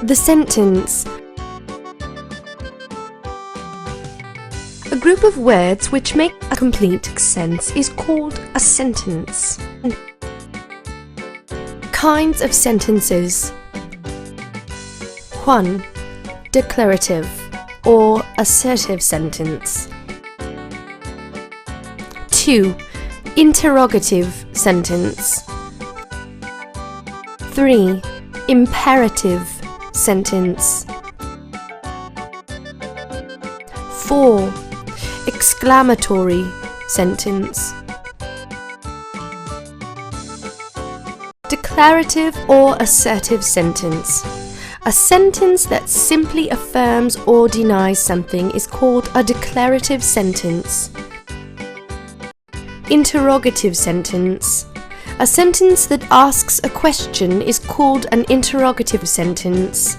The sentence. A group of words which make a complete sense is called a sentence. Kinds of sentences. 1. Declarative or assertive sentence. 2. Interrogative sentence. 3. Imperative sentence. 4. Exclamatory sentence. Declarative or assertive sentence. A sentence that simply affirms or denies something is called a declarative sentence. Interrogative sentence. A sentence that asks a question is called an interrogative sentence.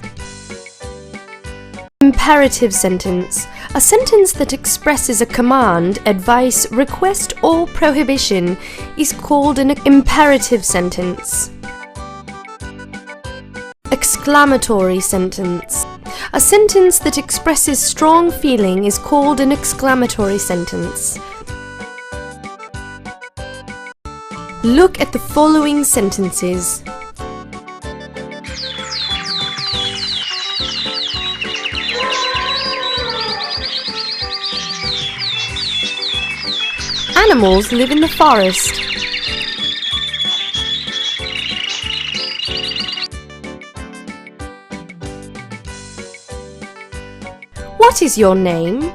Imperative sentence. A sentence that expresses a command, advice, request, or prohibition is called an imperative sentence. Exclamatory sentence. A sentence that expresses strong feeling is called an exclamatory sentence. Look at the following sentences. Animals live in the forest. What is your name?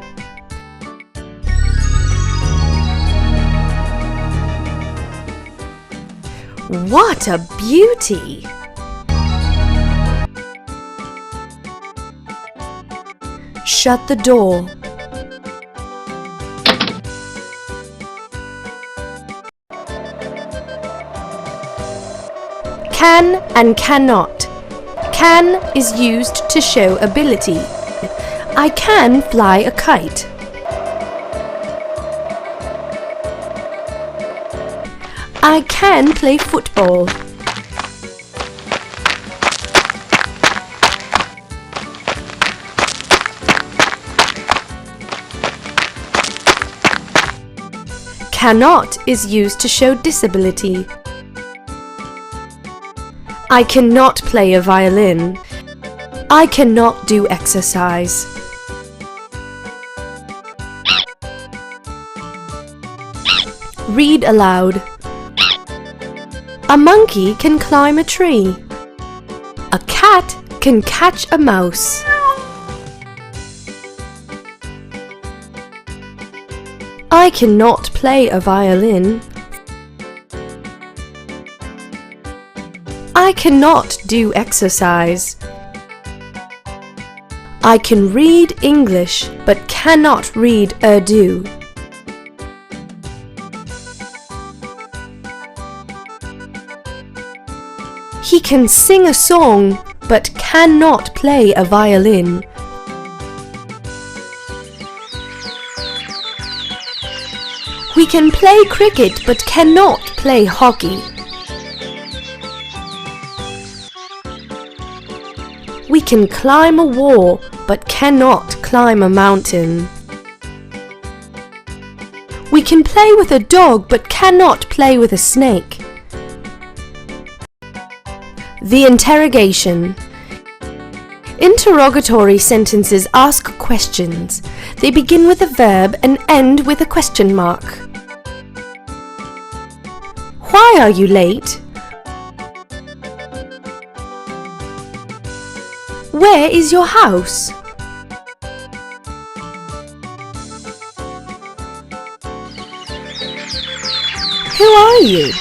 What a beauty! Shut the door. Can and cannot. Can is used to show ability. I can fly a kite. I can play football. Cannot is used to show disability. I cannot play a violin. I cannot do exercise. Read aloud. A monkey can climb a tree. A cat can catch a mouse. I cannot play a violin. I cannot do exercise. I can read English but cannot read Urdu. He can sing a song but cannot play a violin. We can play cricket but cannot play hockey. We can climb a wall but cannot climb a mountain. We can play with a dog but cannot play with a snake. The interrogation. Interrogatory sentences ask questions. They begin with a verb and end with a question mark. Why are you late? Where is your house? Who are you?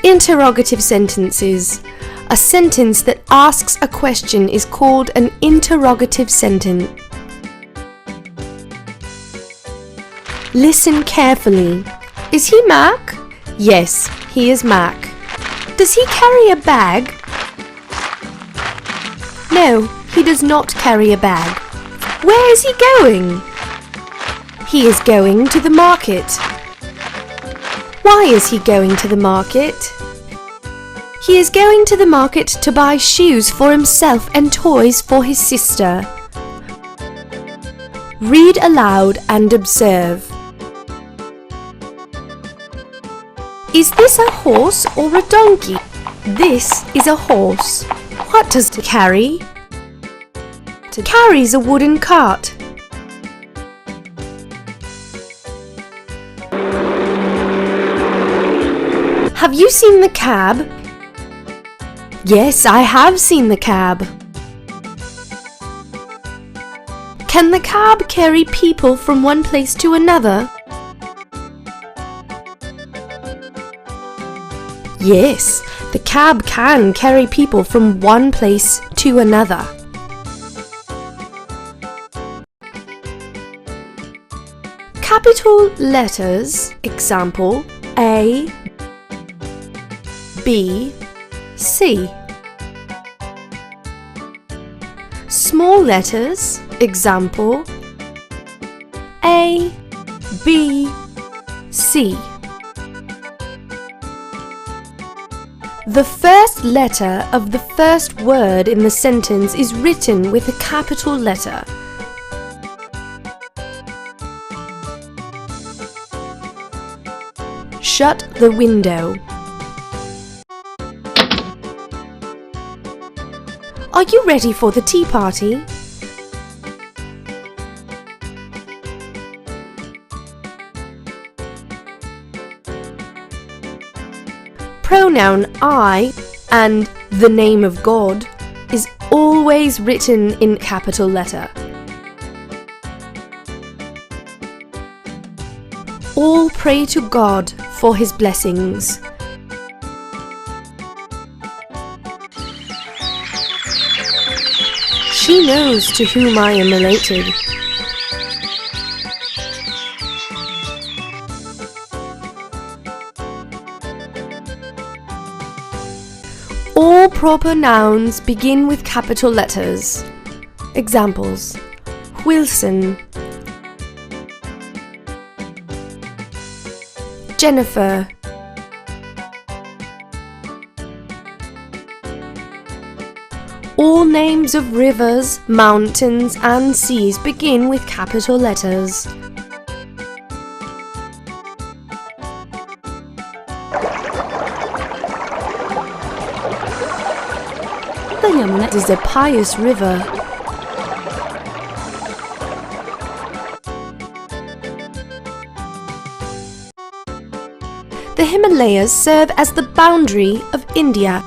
Interrogative sentences. A sentence that asks a question is called an interrogative sentence. Listen carefully. Is he Mac? Yes, he is Mac. Does he carry a bag? No, he does not carry a bag. Where is he going? He is going to the market. Why is he going to the market? He is going to the market to buy shoes for himself and toys for his sister. Read aloud and observe. Is this a horse or a donkey? This is a horse. What does it carry? It carries a wooden cart. Have you seen the cab? Yes, I have seen the cab. Can the cab carry people from one place to another? Yes, the cab can carry people from one place to another. Capital letters, example, A, B, C. Small letters, example, A, B, C. The first letter of the first word in the sentence is written with a capital letter. Shut the window. Are you ready for the tea party? Pronoun I and the name of God is always written in capital letter. All pray to God for his blessings. She knows to whom I am related. All proper nouns begin with capital letters. Examples: Wilson, Jennifer, all names of rivers, mountains and seas begin with capital letters. The Yamuna is a pious river. The Himalayas serve as the boundary of India.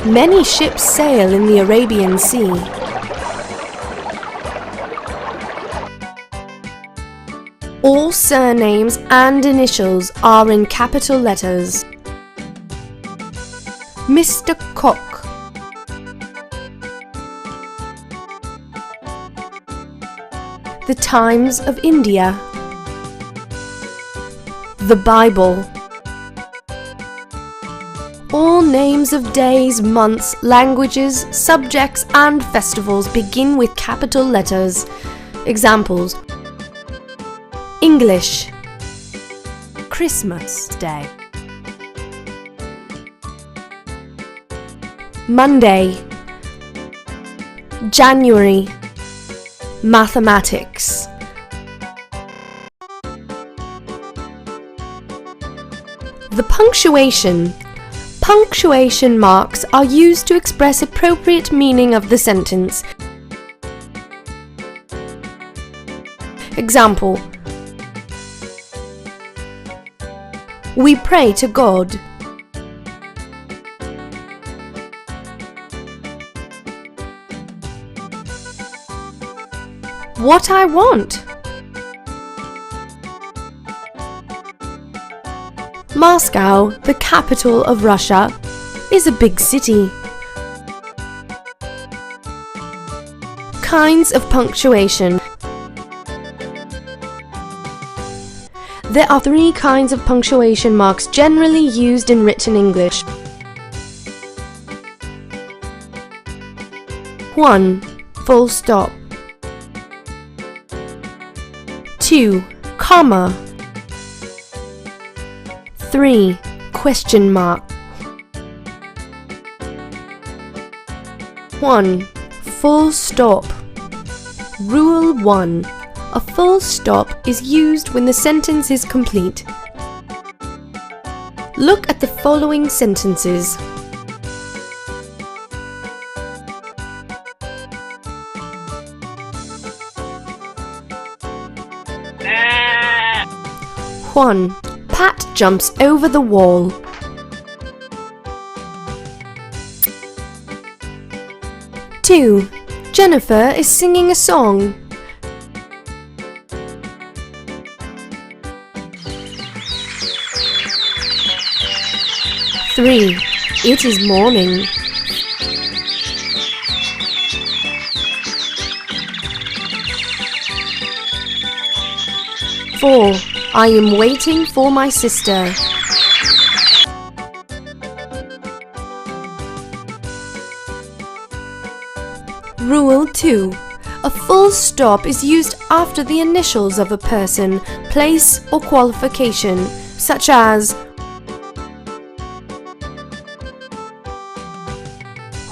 Many ships sail in the Arabian Sea. All surnames and initials are in capital letters. Mr. Cook, The Times of India, the Bible. All names of days, months, languages, subjects and festivals begin with capital letters. Examples: English, Christmas Day, Monday, January, mathematics. The punctuation. Punctuation marks are used to express appropriate meaning of the sentence. Example: We pray to God. What I want. Moscow, the capital of Russia, is a big city. Kinds of punctuation. There are 3 kinds of punctuation marks generally used in written English. 1. full stop. 2. Comma. 3. Question mark. 1. Full stop. Rule 1. A full stop is used when the sentence is complete. Look at the following sentences. One. Pat jumps over the wall. 2. Jennifer is singing a song. 3. It is morning. 4. I am waiting for my sister. Rule 2. A full stop is used after the initials of a person, place or qualification, such as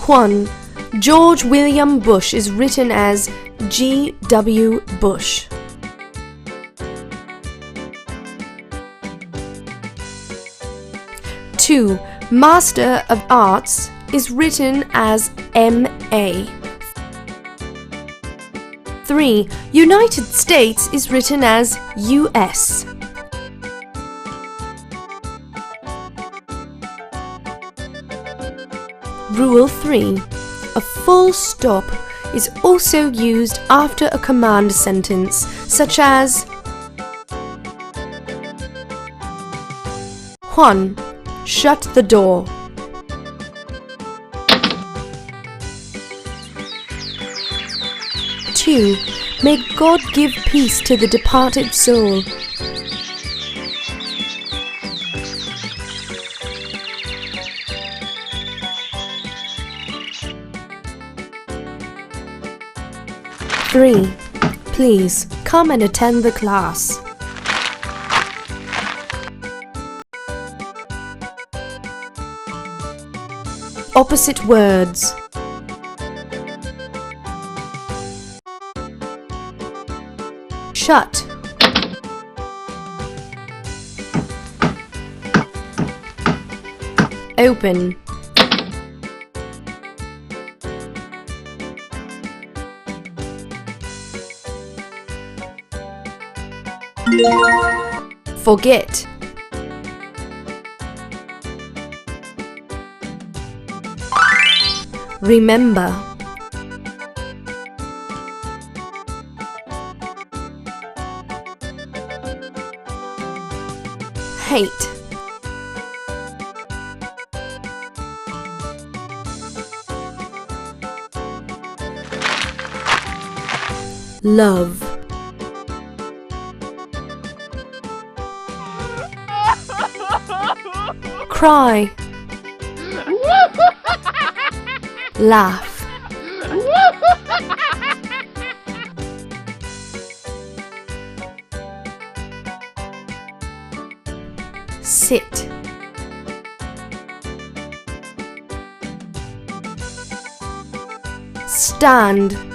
1. George William Bush is written as G.W. Bush. 2. Master of Arts is written as M.A. 3. United States is written as U.S. Rule 3. A full stop is also used after a command sentence, such as 1. Shut the door. 2. May God give peace to the departed soul. 3. Please come and attend the class. Opposite words. Shut. Open. Forget. Remember. Hate. Love. Cry. Laugh. Sit. Stand.